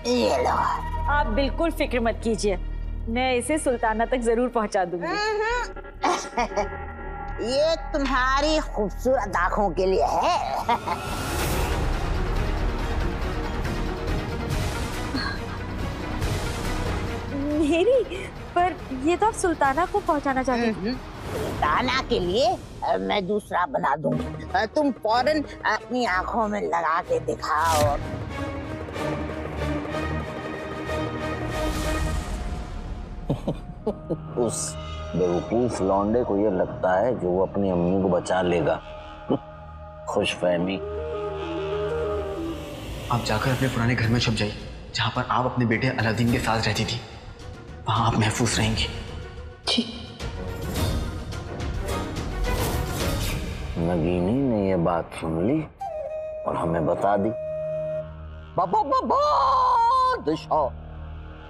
ये लो। आप बिल्कुल फिक्र मत कीजिए, मैं इसे सुल्ताना तक जरूर पहुंचा दूंगी। ये तुम्हारी खूबसूरत आंखों के लिए है। मेरी? पर ये तो आप सुल्ताना को पहुंचाना चाहते थे। सुल्ताना के लिए मैं दूसरा बना दूंगी, तुम फौरन अपनी आंखों में लगा के दिखाओ। उस बेवकूफ लौंडे को ये लगता है कि वो अपनी अम्मी को बचा लेगा। खुशफहमी। आप जाकर अपने पुराने घर में छुप जाइए, जहाँ पर आप अपने बेटे अलादीन के साथ रहती थी। वहाँ आप महफूज रहेंगी। ठीक। नगीनी ने ये बात सुन ली और हमें बता दी। बाबा बाबा दिशा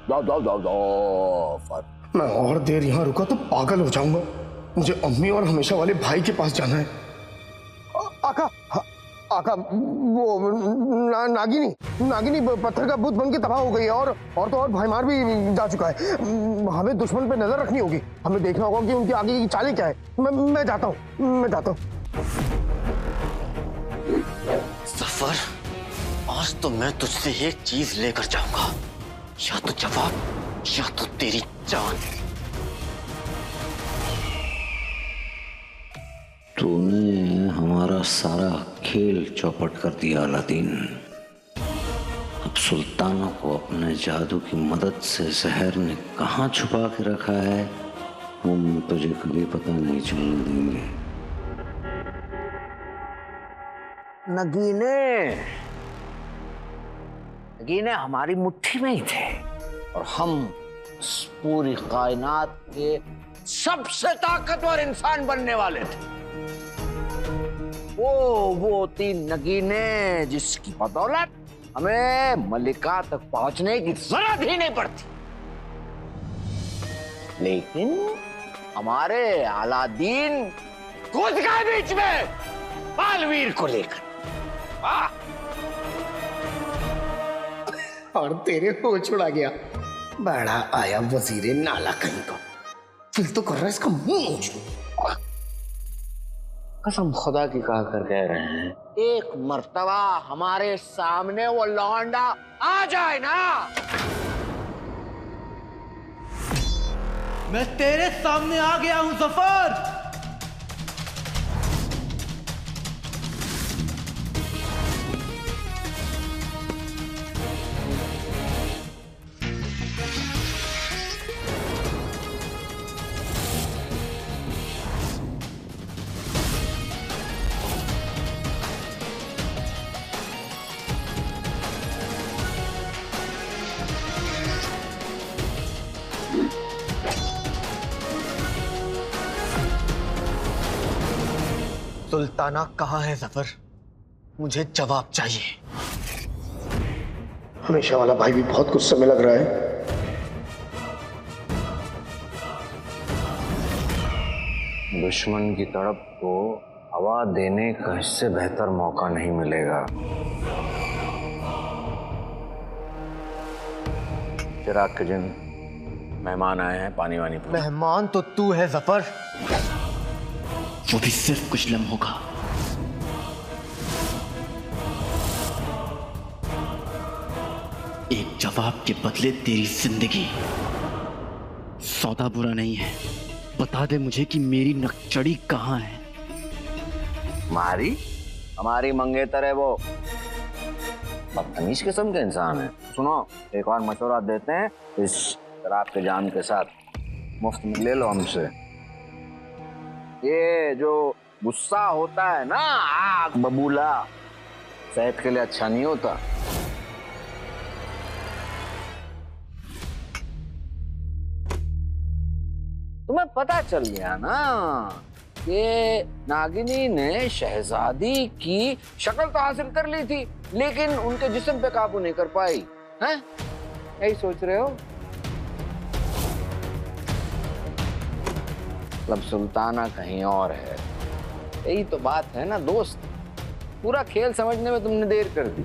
जाओ जाओ जाओ जाओ। मैं और देर यहाँ रुका तो पागल हो जाऊंगा। मुझे अम्मी और हमेशा वाले भाई के पास जाना है। आका, आका, वो नागिनी पत्थर का बुत बन के तबाह हो गई है और तो और भाईमार भी जा चुका है। हमें दुश्मन पे नजर रखनी होगी। हमें देखना होगा कि उनकी आगे की चालें क्या है। मैं जाता हूँ। सफर, आज तो मैं तुझसे एक चीज लेकर जाऊंगा, या तो जवाब या तो तेरी जान। तूने हमारा सारा खेल चौपट कर दिया अलादीन। अब सुल्ताना को अपने जादू की मदद से जहर ने कहाँ छुपा के रखा है, हम तुझे कभी पता नहीं चलने देंगे। नगीने हमारी मुट्ठी में ही थे और हम इस पूरी कायनात के सबसे ताकतवर इंसान बनने वाले थे। वो तीन नगीने जिसकी बदौलत हमें मलिका तक पहुंचने की जरूरत ही नहीं पड़ती। लेकिन हमारे अलादीन कूद गए बीच में बालवीर को लेकर। और तेरे होश उड़ा गया। बड़ा आया वजीरे नाला कहीं को। फिर तो कर रहा है इसका मुंह नोच लूं। कसम खुदा की कहा कर कह रहे हैं, एक मर्तबा हमारे सामने वो लौंडा आ जाए ना। मैं तेरे सामने आ गया हूं जफर। सुल्ताना कहाँ है जफर? मुझे जवाब चाहिए। हमेशा वाला भाई भी बहुत गुस्से में लग रहा है। दुश्मन की तड़प को हवा देने का इससे बेहतर मौका नहीं मिलेगा। चिराग के जिन मेहमान आए हैं, पानी वानी पूछ। मेहमान तो तू है जफर, वो भी सिर्फ कुछ लम्हों का। एक जवाब के बदले तेरी जिंदगी। सौदा बुरा नहीं है, बता दे मुझे कि मेरी नकचड़ी कहाँ है। हमारी मंगेतर है वो। बदतमीज किस्म के इंसान है। सुनो, एक और मशवरा देते हैं, इस शराब के जाम के साथ मुफ्त में ले लो हमसे। ये जो गुस्सा होता है ना, आग बबूला, सेहत के लिए अच्छा नहीं होता। तुम्हें पता चल गया ना कि नागिनी ने शहजादी की शक्ल तो हासिल कर ली थी, लेकिन उनके जिस्म पे काबू नहीं कर पाई हैं? यही सोच रहे हो? मतलब सुल्ताना कहीं और है। यही तो बात है ना दोस्त, पूरा खेल समझने में तुमने देर कर दी।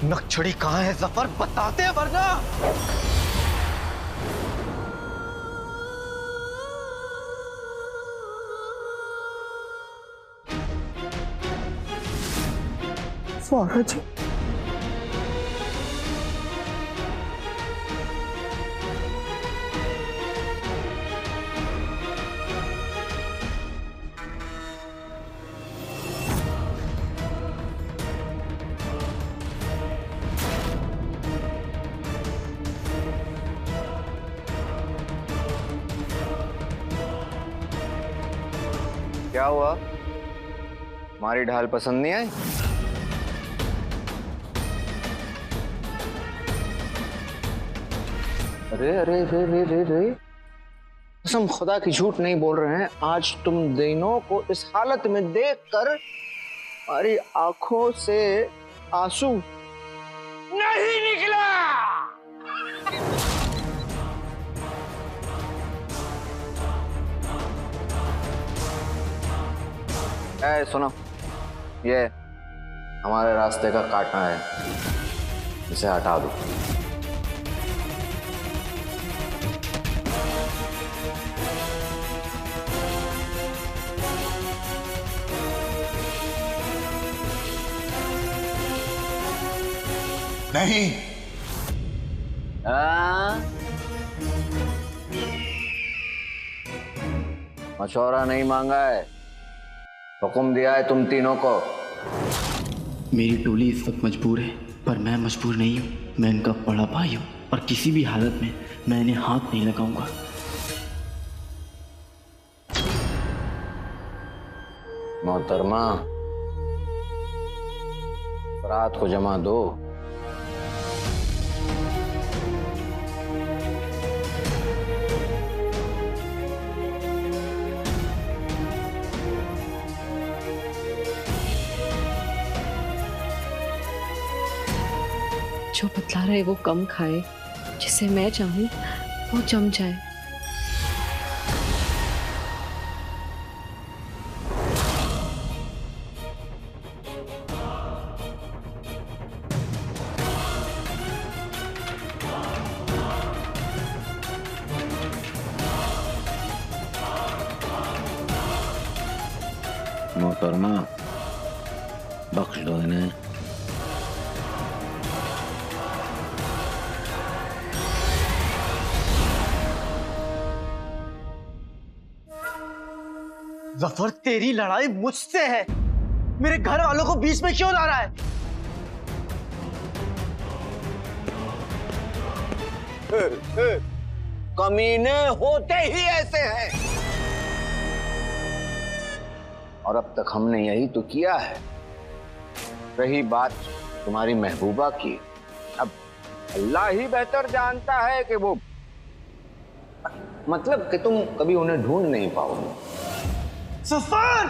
नकछड़ी कहाँ है जफर, बताते हैं वरना। फारा जी, क्या हुआ? हमारी ढाल पसंद नहीं आई? अरे अरे रे रे रे रे, कसम खुदा की झूठ नहीं बोल रहे हैं। आज तुम दोनों को इस हालत में देखकर हमारी आंखों से आंसू नहीं निकला। ए, सुनो, ये हमारे रास्ते का कांटा है, इसे हटा दो। नहीं। मशवरा नहीं मांगा है, हुक्म दिया है तुम तीनों को। मेरी टोली इस वक्त मजबूर है, पर मैं मजबूर नहीं हूँ। मैं इनका बड़ा भाई हूँ और किसी भी हालत में मैं इन्हें हाथ नहीं लगाऊंगा। मोहतरमा, रात को जमा दो। जो बतला रहे वो कम खाए, जिसे मैं चाहूं वो जम जाए। मोहतरमा, बख्श दो इन्हें। जफर, तेरी लड़ाई मुझसे है, मेरे घर वालों को बीच में क्यों ला रहा है? कमीने होते ही ऐसे हैं, और अब तक हमने यही तो किया है। रही बात तुम्हारी महबूबा की, अब अल्लाह ही बेहतर जानता है कि वो, मतलब कि तुम कभी उन्हें ढूंढ नहीं पाओगे। सफर!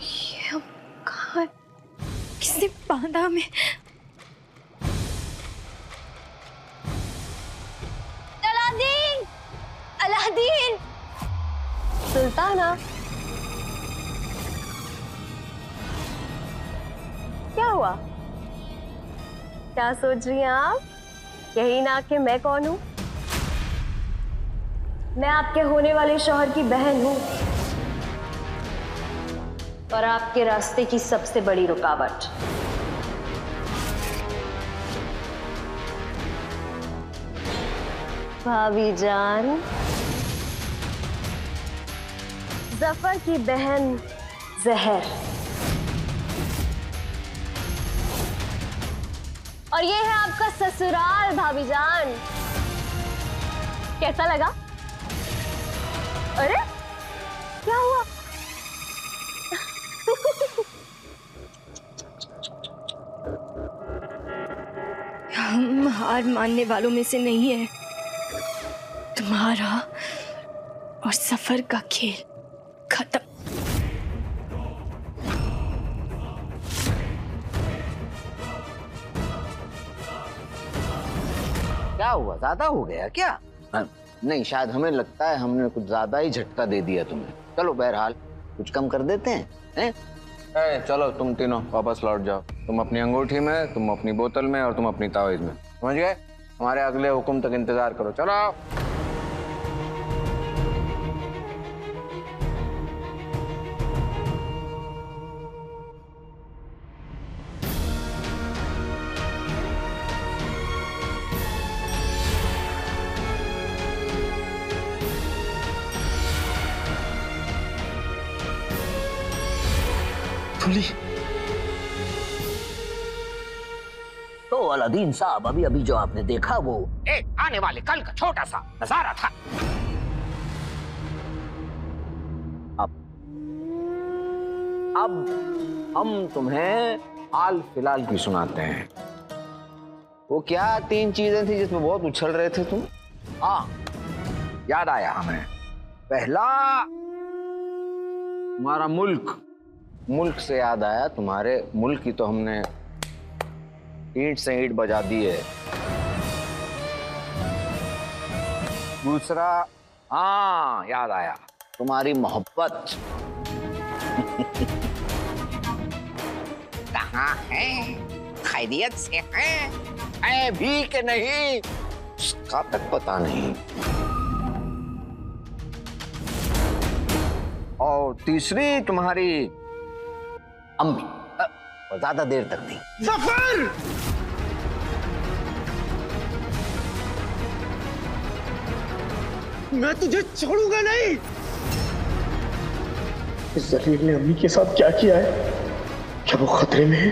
ये कहाँ है? किसने बांधा हमें? अलादीन! सुल्ताना, क्या हुआ? क्या सोच रही हैं आप? यही ना कि मैं कौन हूं? मैं आपके होने वाले शौहर की बहन हूं और आपके रास्ते की सबसे बड़ी रुकावट। भाभी जान, जफर की बहन जहर, और ये है आपका ससुराल। भाभी जान, कैसा लगा? अरे क्या हुआ? हम हार मानने वालों में से नहीं है। तुम्हारा और सफर का खेल खत्म। क्या हुआ, ज्यादा हो गया क्या? नहीं, शायद हमें लगता है हमने कुछ ज्यादा ही झटका दे दिया तुम्हें। चलो बहरहाल कुछ कम कर देते हैं। चलो तुम तीनों वापस लौट जाओ। तुम अपनी अंगूठी में, तुम अपनी बोतल में और तुम अपनी तावीज में। समझ गए? हमारे अगले हुक्म तक इंतजार करो। चलो। तो अलादीन साहब, अभी अभी जो आपने देखा वो एक आने वाले कल का छोटा सा नजारा था। अब हम तुम्हें हाल फिलहाल की सुनाते हैं। वो क्या 3 चीजें थी जिसमें बहुत उछल रहे थे तुम? हाँ, याद आया हमें। पहला, तुम्हारा मुल्क से याद आया। तुम्हारे मुल्क की तो हमने ईंट से ईंट बजा दी है। दूसरा, हाँ याद आया, तुम्हारी मोहब्बत कहाँ है? खैरियत से है भी कि नहीं, उसका तक पता नहीं। और तीसरी, तुम्हारी अम्मी, ज्यादा देर तक नहीं। जफर! मैं तुझे छोड़ूंगा नहीं। इस जलील ने अम्मी के साथ क्या किया है? क्या वो खतरे में है?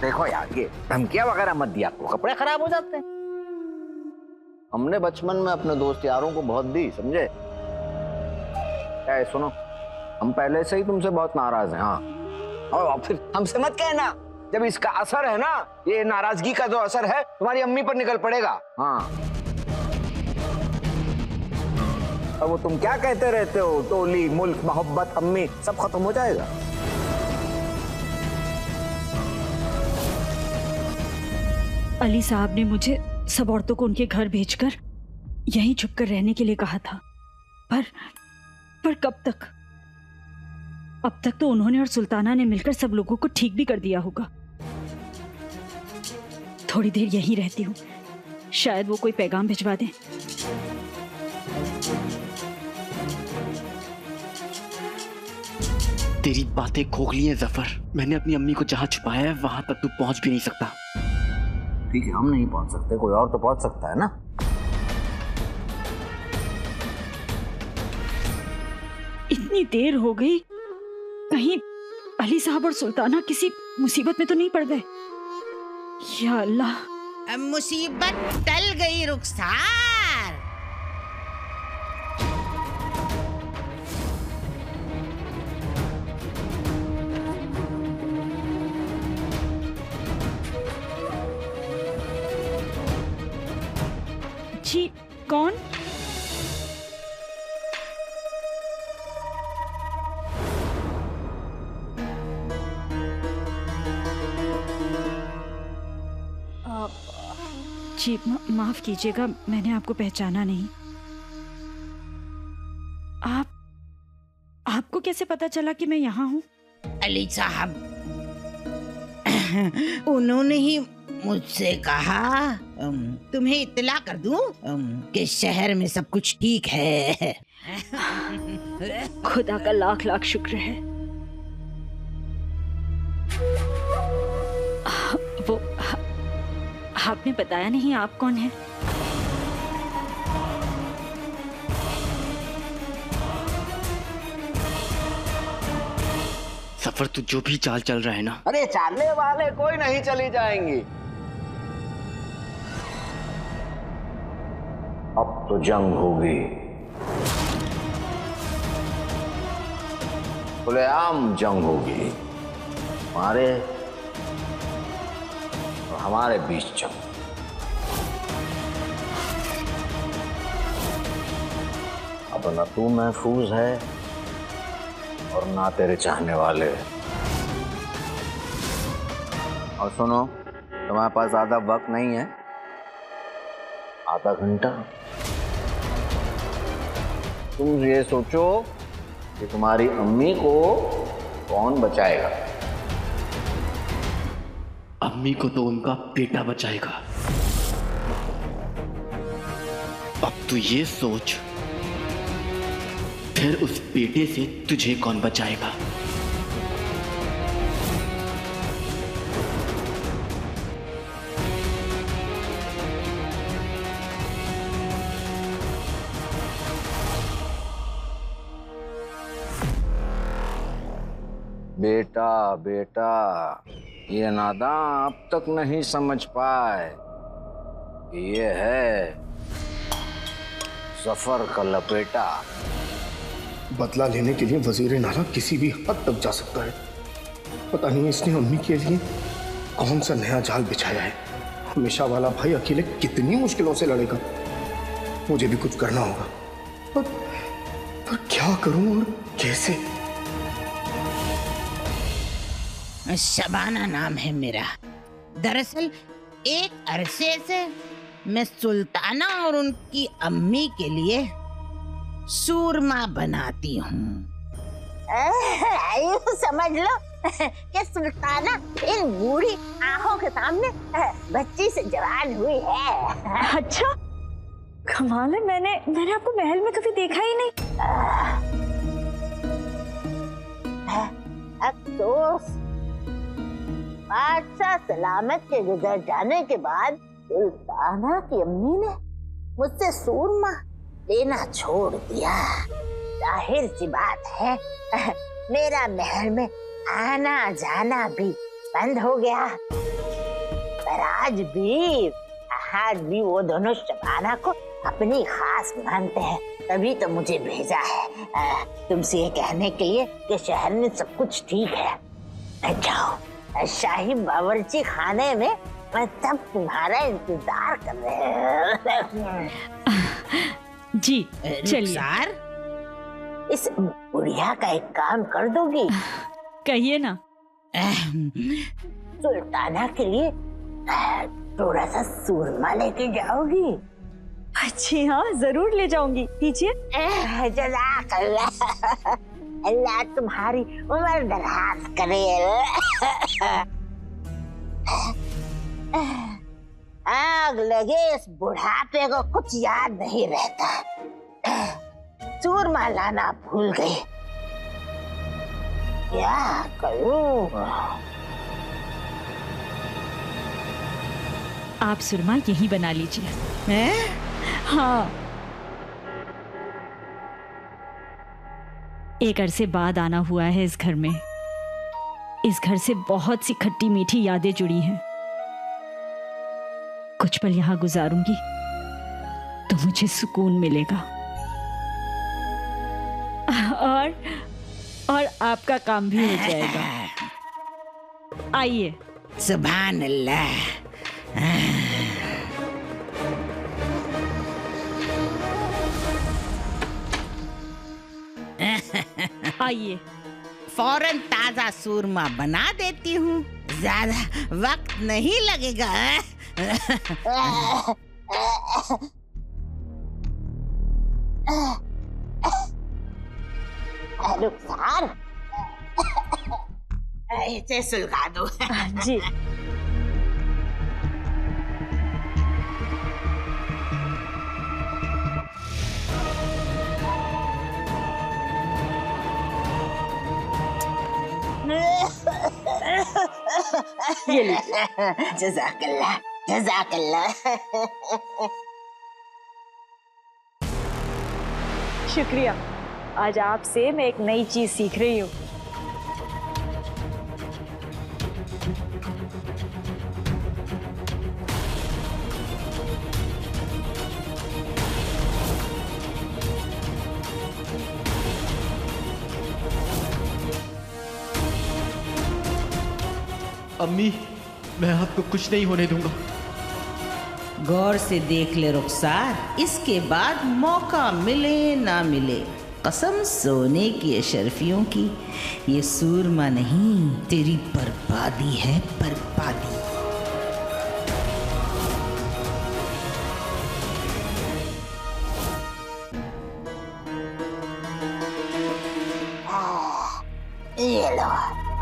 देखो यार, ये धमकियां वगैरह मत दिया, वो कपड़े खराब हो जाते हैं। हमने बचपन में अपने दोस्त यारों को बहुत दी, समझे? क्या है, सुनो, हम पहले से ही तुमसे बहुत नाराज हैं। हाँ, और फिर हमसे मत कहना। जब इसका असर है ना, ये नाराजगी का जो असर है, तुम्हारी अम्मी पर निकल पड़ेगा। हाँ, और वो तुम क्या कहते रहते हो, टोली, मुल्क, मोहब्बत, अम्मी, सब खत्म हो जाएगा। अली साहब ने मुझे सब औरतों को उनके घर भेजकर यहीं छुपकर रहने के लिए कहा था, पर कब तक? अब तक तो उन्होंने और सुल्ताना ने मिलकर सब लोगों को ठीक भी कर दिया होगा। थोड़ी देर यहीं रहती हूँ, शायद वो कोई पैगाम भिजवा दें। तेरी बातें खोखली हैं जफर। मैंने अपनी अम्मी को जहां छुपाया है वहां तक तू पहुंच भी नहीं सकता। ठीक है, हम नहीं पहुंच सकते, कोई और तो पहुंच सकता है ना। इतनी देर हो गई, कहीं अली साहब और सुल्ताना किसी मुसीबत में तो नहीं पड़ गए? या अल्लाह। मुसीबत टल गई रुखसार। जी, कौन? जी, माफ कीजिएगा, मैंने आपको पहचाना नहीं। आपको कैसे पता चला कि मैं यहाँ हूँ? अली साहब, उन्होंने ही मुझसे कहा तुम्हें इत्तला कर दूं कि शहर में सब कुछ ठीक है। खुदा का लाख लाख शुक्र है। वो आपने बताया नहीं आप कौन हैं? सफर तू जो भी चाल चल रहा है ना, अरे चालने वाले कोई नहीं चली जाएंगी। अब तो जंग होगी, खुलेआम जंग होगी। हमारे बीच जंग। तो ना तू महफूज है और ना तेरे चाहने वाले। और सुनो, तुम्हारे पास ज्यादा वक्त नहीं है, आधा घंटा। तुम ये सोचो कि तुम्हारी अम्मी को कौन बचाएगा। अम्मी को तो उनका बेटा बचाएगा। अब तू ये सोच, फिर उस बेटे से तुझे कौन बचाएगा। बेटा बेटा, ये नादान अब तक नहीं समझ पाए कि ये है जफर का लपेटा। बदला लेने के लिए वजीर नाला किसी भी हद तक जा सकता है। पता नहीं इसने अम्मी के लिए कौन सा नया जाल बिछाया है। हमेशा वाला भाई अकेले कितनी मुश्किलों से लड़ेगा। मुझे भी कुछ करना होगा, पर क्या करूं और कैसे। शबाना नाम है मेरा। दरअसल एक अरसे से मैं सुल्ताना और उनकी अम्मी के लिए सूरमा बनाती हूँ। समझ लो कि सुल्ताना इन बूढ़ी आंखों के सामने बच्ची से जवान हुई है। अच्छा, कमाल है। मैंने आपको महल में कभी देखा ही नहीं। अफसोस, बादशाह सलामत के गुजर जाने के बाद सुल्ताना की अम्मी ने मुझसे सूरमा लेना छोड़ दिया। जाहिर सी बात है, मेरा महल में आना जाना भी बंद हो गया। पर आज भी वो दोनों शबाना को अपनी खास मानते हैं। तभी तो मुझे भेजा है तुमसे ये कहने के लिए कि शहर में सब कुछ ठीक है। जाओ, शाही बावर्ची खाने में मैं तब तुम्हारा इंतजार कर रहे हैं। जी चलिए। इस बुढ़िया का एक काम कर दोगी? कहिए ना। सुल्ताना के लिए थोड़ा सा सूरमा लेके जाओगी? अच्छी हाँ, जरूर ले जाऊंगी। पीछे। जज़ाकल्लाह, अल्लाह तुम्हारी उम्र दराज करे। आग लगे इस बुढ़ापे को कुछ याद नहीं रहता। सूरमा लाना भूल गई, क्या करूं? आप सुरमा यही बना लीजिए। हाँ, एक अरसे बाद आना हुआ है इस घर में। इस घर से बहुत सी खट्टी मीठी यादें जुड़ी हैं। कुछ पल यहां गुजारूंगी तो मुझे सुकून मिलेगा। और आपका काम भी हो जाएगा। आइए। सुभान अल्लाह। आइए। फौरन ताजा सूरमा बना देती हूँ, ज्यादा वक्त नहीं लगेगा। रुखसार, इसे सुलगा दो। जी। ये लीजिए। जज़ाकल्लाह, जज़ाकल्लाह। शुक्रिया। आज आपसे मैं एक नई चीज सीख रही हूँ। अम्मी, मैं आपको कुछ नहीं होने दूंगा। गौर से देख ले रुखसार, इसके बाद मौका मिले ना मिले, कसम सोने की अशरफियों की, ये सूरमा नहीं, तेरी बर्बादी है, बर्बादी। ये लो।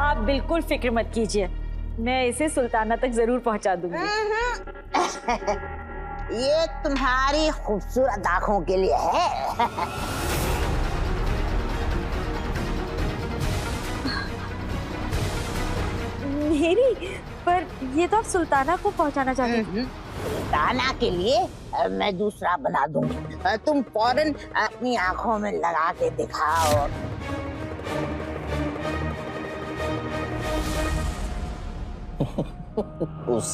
आप बिल्कुल फिक्र मत कीजिए, मैं इसे सुल्ताना तक जरूर पहुंचा दूंगी। ये तुम्हारी खूबसूरत आंखों के लिए है। मेरी, पर ये तो आप सुल्ताना को पहुंचाना चाहते थे। सुल्ताना के लिए मैं दूसरा बना दूंगी, तुम फौरन अपनी आंखों में लगा के दिखाओ। उस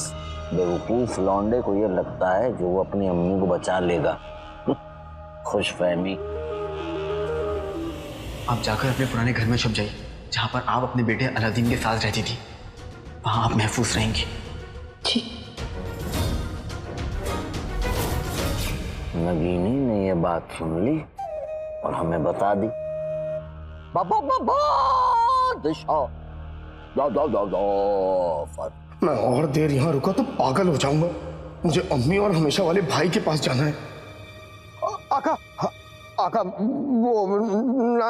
बेवकूफ लौंडे को ये लगता है कि वो अपनी अम्मी को बचा लेगा। खुशफहमी। आप जाकर अपने पुराने घर में छुप जाइए, जहां पर आप अपने बेटे अलादीन के साथ रहती थी। वहां आप महफूज रहेंगी। नगीनी ने ये बात सुन ली और हमें बता दी। बाबा दिशा मैं और देर यहाँ रुका तो पागल हो जाऊंगा। मुझे अम्मी और हमेशा वाले भाई के पास जाना है। आका, आका, वो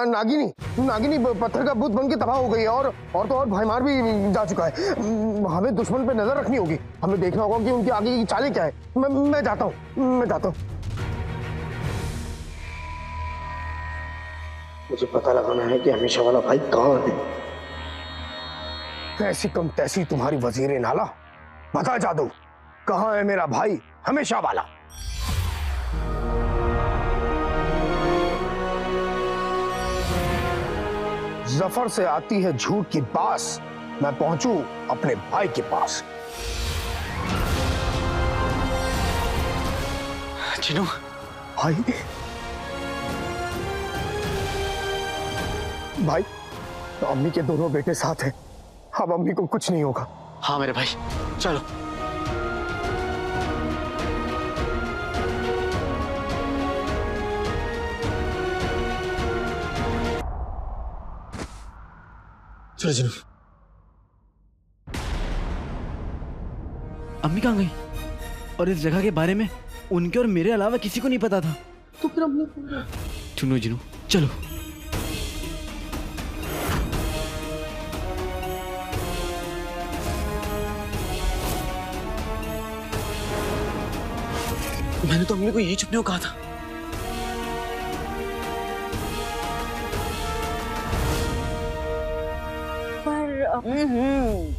नागिनी पत्थर का बुत बन के तबाह हो गई है और तो और भाईमार भी जा चुका है। हमें दुश्मन पे नजर रखनी होगी, हमें देखना होगा कि उनकी आगे की चालें क्या है। मैं जाता हूँ। मुझे पता लगाना है कि हमेशा वाला भाई कहाँ है। कैसी कम तैसी तुम्हारी वजीर नाला, बता जादू, कहाँ है मेरा भाई हमेशा वाला। जफर से आती है झूठ की बास, मैं पहुंचू अपने भाई के पास। चिनू भाई, तो अम्मी के दोनों बेटे साथ हैं, अब अम्मी को कुछ नहीं होगा। हाँ मेरे भाई, चलो। चलो चिनू। अम्मी कहाँ गई? और इस जगह के बारे में उनके और मेरे अलावा किसी को नहीं पता था। तो फिर अम्मी चुनो जिनू, चलो। मैंने तो अम्मी को यही छुपने को कहा था।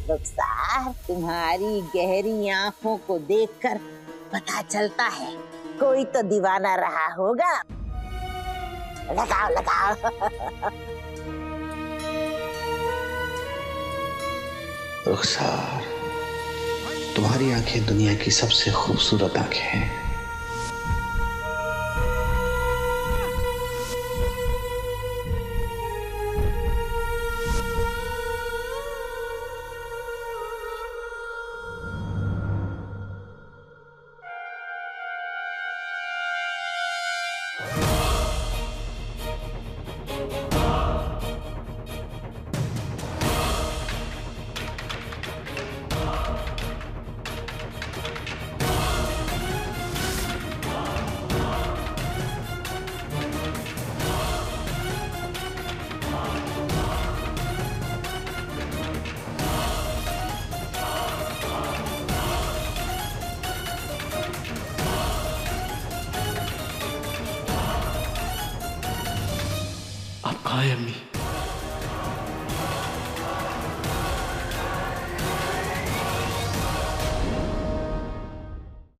रुखसार, तुम्हारी गहरी आंखों को देखकर पता चलता है कोई तो दीवाना रहा होगा। लगाओ। रुखसार, तुम्हारी आंखें दुनिया की सबसे खूबसूरत आंखें हैं। आप कहाँ हैं अम्मी?